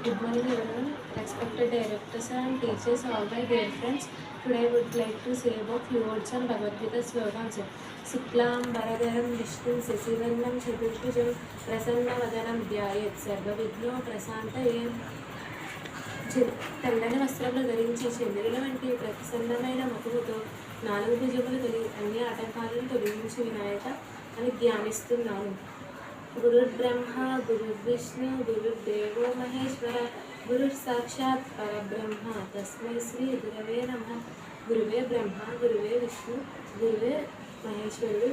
Good morning everyone, respected directors and teachers, all my dear friends. Today I would like to say about few words on Bhagavad Gita slogans. Suklam Bharadaram Vishnu Sasivarnam Chaturbhujam Prasanna Dhyayet Sarvavigno Prasantaye. తెల్లని వస్త్రములు ధరించి చంద్రుల వంటి ప్రసన్నమైన ముఖముతో 4 భుజములు కలిగి అన్ని ఆటంకాలను తొలగించి వినాయక అని ధ్యానిస్తున్నాను. गुरुर्ब्रह्मा गुरुर्विष्णु गुरुर्देवो महेश्वर गुरुः साक्षात् परब्रह्म तस्मै श्री गुरवे नमः. गुरुवे ब्रह्म गुरुवे विष्णु गुरुवे మహేశ్వరుడు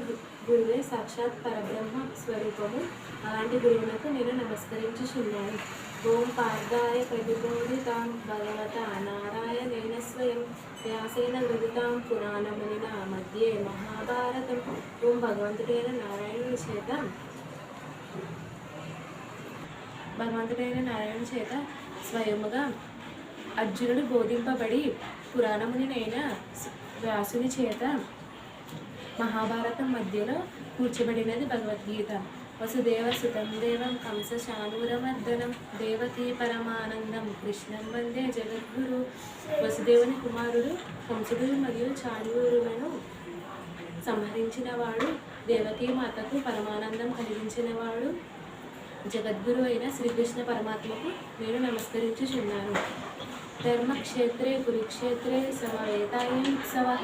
గురువే సాక్షాత్ పరబ్రహ్మ స్వరూపము. అలాంటి గురువులకు నేను నమస్కరించుచున్నాను. ఓం పార్థాయ ప్రతిబోధితాం భగవత నారాయణేన స్వయం వ్యాసేన విదితాం పురాణమునిన మధ్యే మహాభారతం. ఓం భగవంతుడైన నారాయణుని చేత స్వయముగా అర్జునుడు బోధింపబడి పురాణమునినైన వ్యాసుని చేత మహాభారతం మధ్యలో కూర్చబడినది భగవద్గీత. వసుదేవ సుతం దేవం కంస శానూరమర్దనం దేవకీ పరమానందం కృష్ణం వందే జగద్గురు. వసుదేవుని కుమారుడు కంసుడు మరియు చాణూరులను సంహరించినవాడు, దేవకీ మాతకు పరమానందం కలిగించినవాడు, జగద్గురు అయిన శ్రీకృష్ణ పరమాత్మకు నేను నమస్కరించుచున్నాను. ధర్మక్షేత్రే కురుక్షేత్రే సమవేతాయోత్సవః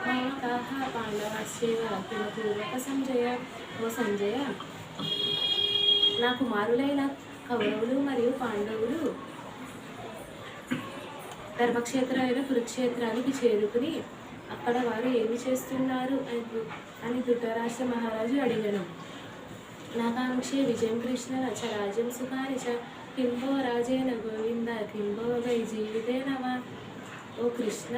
మామకాః పాండవాశ్చైవ కిమపూర్వక సంజయ. ఓ సంజయ, నా కుమారులైన కౌరవులు మరియు పాండవులు ధర్మక్షేత్రమైన కురుక్షేత్రానికి చేరుకుని అక్కడ వారు ఏమి చేస్తున్నారు అని ధృతరాష్ట్ర మహారాజు అడిగాను. నాకాంక్షే విజయం కృష్ణ చ రాజ్యం సుఖాని చ కింభో రాజేన గోవింద కింభో వై జీవితేనవ. ఓ కృష్ణ,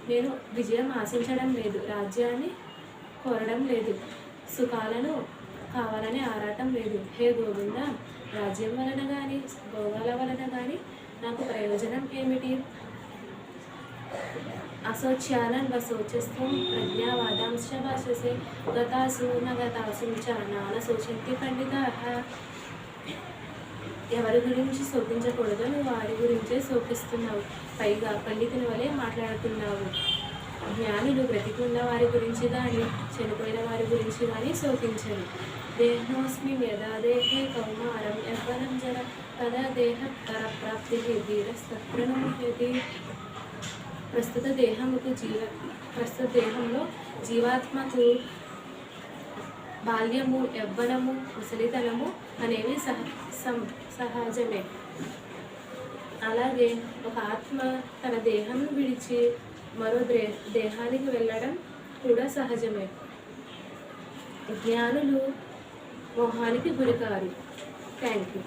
నేను విజయం ఆశించడం లేదు, రాజ్యాన్ని కోరడం లేదు, సుఖాలను కావాలని ఆరాటం లేదు. హే గోవింద, రాజ్యం వలన కానీ భోగాల వలన కానీ నాకు ప్రయోజనం ఏమిటి? అశోచ్యానన్ వశోచస్త్వం ప్రజ్ఞావాదాంశ భాషసే గతాసు నగతాసు చ నానశోచంతి పండితాః. ఎవరి గురించి శోకించకూడదో నువ్వు వారి గురించే శోకిస్తున్నావు, పైగా పండితుని వలె మాట్లాడుతున్నావు. జ్ఞానులు బ్రతికున్న వారి గురించి కానీ చనిపోయిన వారి గురించి కానీ శోకించరు. దేహోస్మి యదా దేహే కౌమారం యవ్వనం జర తదా దేహ పరప్రాప్తి ధీరస్తత్ప్రణుముహ్యతి. ప్రస్తుత దేహంలో జీవాత్మకు బాల్యము, యవ్వనము, ముసలితనము అనేవి సహజమే. అలాగే ఒక ఆత్మ తన దేహం విడిచి మరో దేహానికి వెళ్ళడం కూడా సహజమే. జ్ఞానులు మోహానికి గురికారు. Thank you.